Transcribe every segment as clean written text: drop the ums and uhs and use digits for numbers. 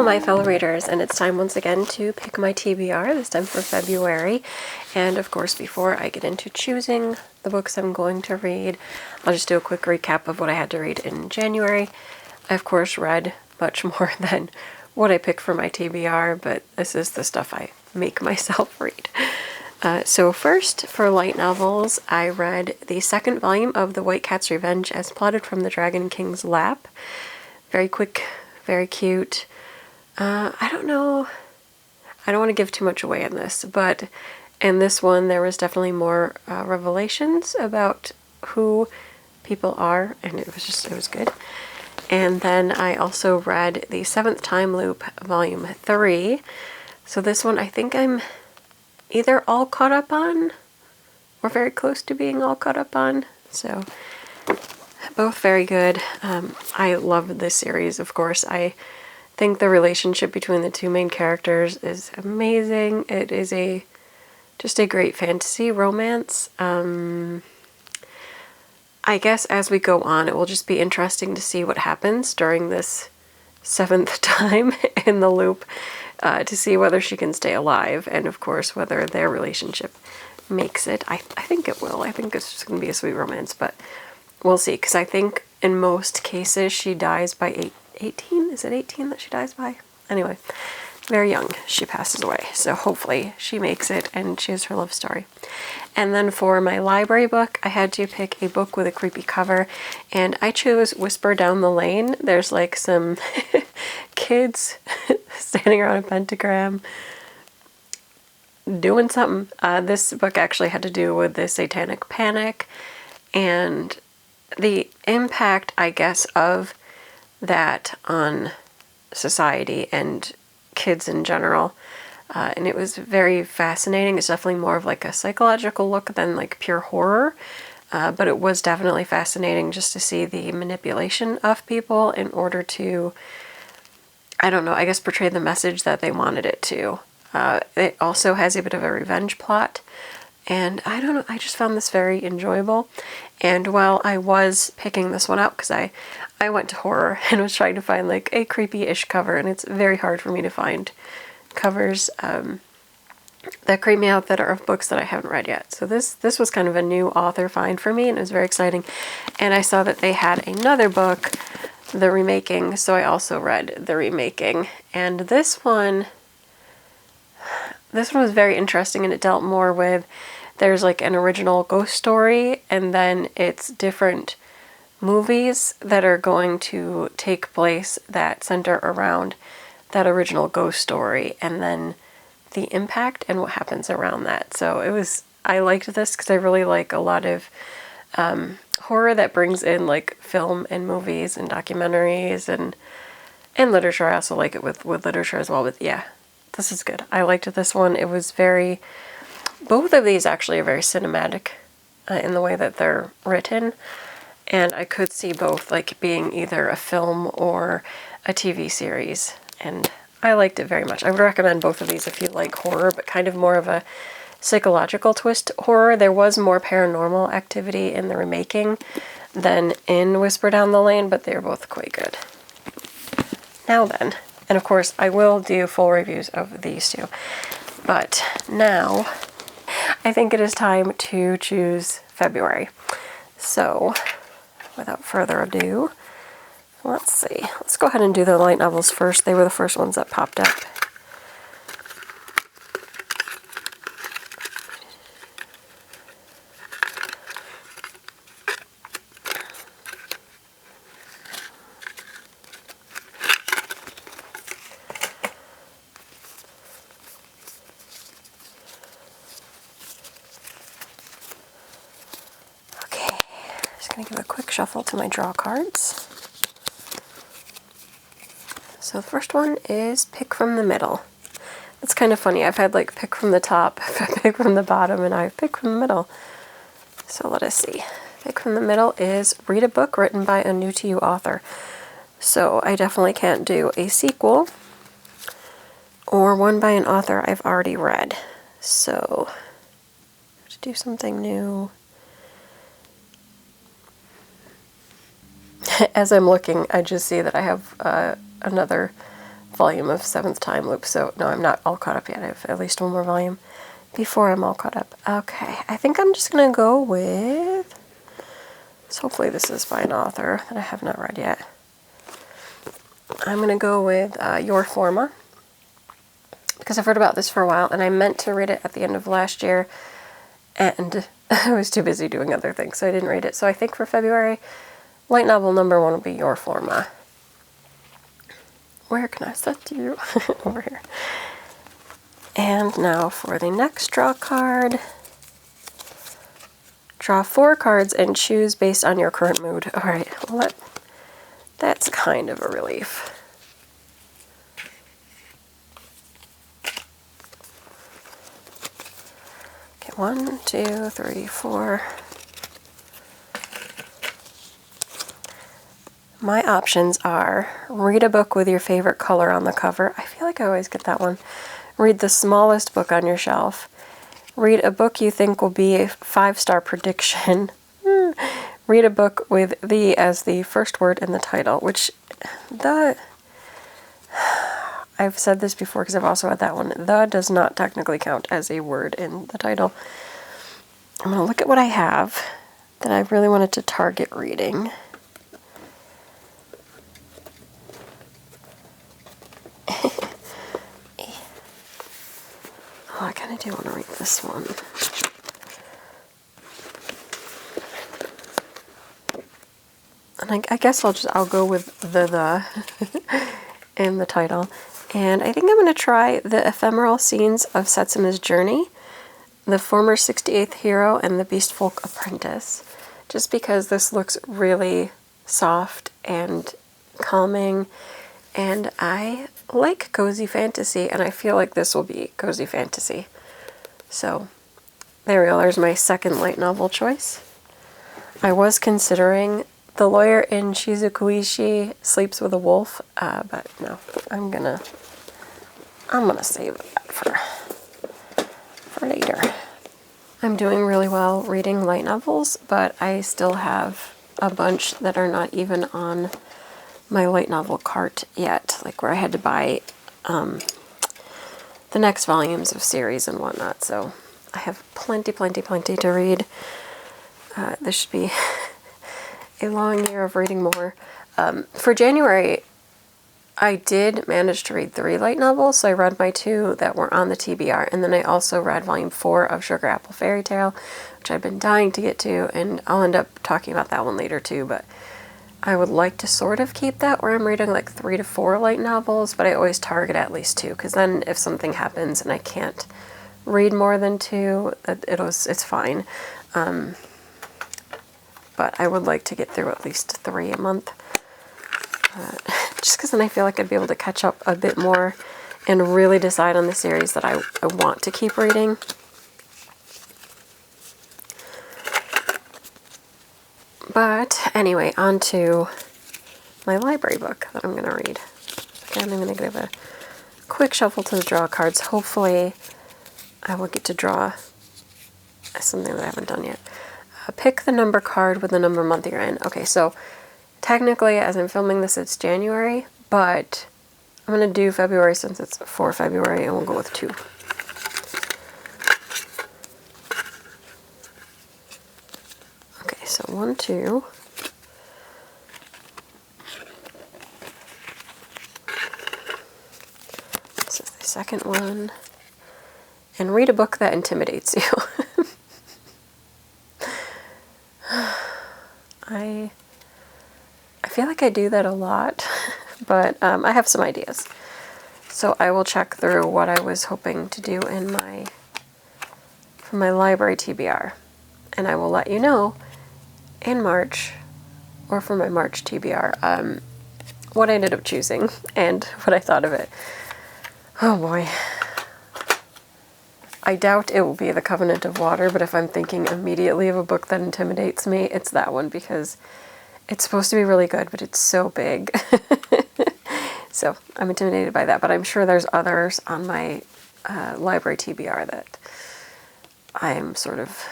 my fellow readers, and it's time once again to pick my TBR, this time for February. And of course, before I get into choosing the books I'm going to read, I'll just do a quick recap of what I had to read in January. I, of course, read much more than what I picked for my TBR, but this is the stuff I make myself read. So first, for light novels, I read the second volume of The White Cat's Revenge as Plotted from the Dragon King's Lap. Very quick, very cute. I don't know. I don't want to give too much away in this, but in this one there was definitely more revelations about who people are, and it was good. And then I also read The Seventh Time Loop, Volume 3. So this one I think I'm either all caught up on or very close to being all caught up on. So both very good. I love this series, of course. I think the relationship between the two main characters is amazing. It is just a great fantasy romance. I guess as we go on, it will just be interesting to see what happens during this seventh time in the loop, to see whether she can stay alive, and of course whether their relationship makes it. I think it will. I think it's just going to be a sweet romance, but we'll see, because I think in most cases she dies by 18? Is it 18 that she dies by? Anyway, very young she passes away, so hopefully she makes it and she has her love story. And then for my library book, I had to pick a book with a creepy cover, and I chose Whisper Down the Lane. There's like some kids standing around a pentagram doing something. This book actually had to do with the Satanic Panic and the impact, I guess, of that on society and kids in general. And it was very fascinating. It's definitely more of like a psychological look than like pure horror. But it was definitely fascinating just to see the manipulation of people in order to, I don't know, I guess portray the message that they wanted it to. It also has a bit of a revenge plot. And I don't know, I just found this very enjoyable. And while I was picking this one out, because I went to horror and was trying to find like a creepy-ish cover, and it's very hard for me to find covers that creep me out that are of books that I haven't read yet. So this was kind of a new author find for me, and it was very exciting. And I saw that they had another book, The Remaking, so I also read The Remaking. And this one was very interesting, and it dealt more with, there's like an original ghost story, and then it's different movies that are going to take place that center around that original ghost story, and then the impact and what happens around that. So I liked this because I really like a lot of horror that brings in like film and movies and documentaries and literature. I also like it with literature as well, but yeah, this is good. I liked this one. It was both of these actually are very cinematic in the way that they're written, and I could see both like being either a film or a TV series, and I liked it very much. I would recommend both of these if you like horror, but kind of more of a psychological twist horror. There was more paranormal activity in The Remaking than in Whisper Down the Lane, but they're both quite good. Now then, and of course I will do full reviews of these two, but now I think it is time to choose February. So without further ado, let's see. Let's go ahead and do the light novels first. They were the first ones that popped up. Okay, just gonna give a quick shuffle to my draw cards. So the first one is Pick from the Middle. It's kind of funny. I've had like Pick from the Top, Pick from the Bottom, and I've Pick from the Middle. So let us see. Pick from the Middle is read a book written by a new to you author. So I definitely can't do a sequel or one by an author I've already read. So to do something new. As I'm looking, I just see that I have another volume of Seventh Time Loop, so no, I'm not all caught up yet. I have at least one more volume before I'm all caught up. Okay, I think I'm just gonna go with, so hopefully this is by an author that I have not read yet. I'm gonna go with Your Forma, because I've heard about this for a while, and I meant to read it at the end of last year, and I was too busy doing other things, so I didn't read it. So I think for February, light novel number 1 will be Your Forma. Where can I set you? Over here. And now for the next draw card. Draw 4 cards and choose based on your current mood. Alright, well that's kind of a relief. Okay, 1, 2, 3, 4. My options are read a book with your favorite color on the cover. I feel like I always get that one. Read the smallest book on your shelf. Read a book you think will be a 5-star prediction. Read a book with "the" as the first word in the title, which I've said this before because I've also had that one. "The" does not technically count as a word in the title. I'm going to look at what I have that I really wanted to target reading. Oh, I kind of do want to read this one. And I guess I'll go with the in the title. And I think I'm going to try The Ephemeral Scenes of Setsuma's Journey, The Former 68th Hero, and The Beastfolk Apprentice. Just because this looks really soft and calming, and I like cozy fantasy, and I feel like this will be cozy fantasy. So there we go. There's my second light novel choice. I was considering The Lawyer in Shizukuishi Sleeps with a Wolf, but no, I'm gonna save that for later. I'm doing really well reading light novels, but I still have a bunch that are not even on my light novel cart yet, like where I had to buy the next volumes of series and whatnot, so I have plenty to read. This should be a long year of reading more. For January, I did manage to read 3 light novels, so I read my 2 that were on the TBR, and then I also read volume 4 of Sugar Apple Fairy Tale, which I've been dying to get to, and I'll end up talking about that one later too, but I would like to sort of keep that where I'm reading like 3 to 4 light novels, but I always target at least 2, because then if something happens and I can't read more than 2, it's fine. But I would like to get through at least 3 a month. Just because then I feel like I'd be able to catch up a bit more and really decide on the series that I want to keep reading. But anyway, on to my library book that I'm going to read. Again, I'm going to give a quick shuffle to the draw cards. Hopefully I will get to draw something that I haven't done yet. Pick the number card with the number month you're in. Okay, so technically, as I'm filming this, it's January, but I'm going to do February since it's for February, and we'll go with 2. Okay, so 1, 2. This is the second one. And read a book that intimidates you. I feel like I do that a lot, but I have some ideas. So I will check through what I was hoping to do in for my library TBR, and I will let you know in March, or for my March TBR, what I ended up choosing and what I thought of it. Oh boy. I doubt it will be The Covenant of Water, but if I'm thinking immediately of a book that intimidates me, it's that one, because it's supposed to be really good, but it's so big. So I'm intimidated by that, but I'm sure there's others on my library TBR that I'm sort of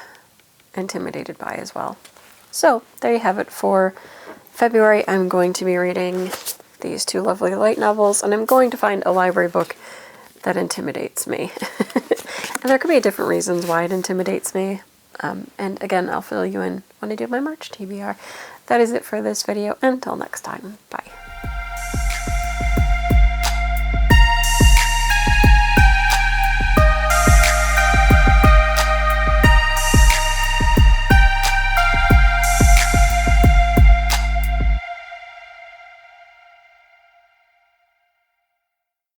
intimidated by as well. So there you have it. For February, I'm going to be reading these two lovely light novels, and I'm going to find a library book that intimidates me. And there could be different reasons why it intimidates me. And again, I'll fill you in when I do my March TBR. That is it for this video. Until next time, bye.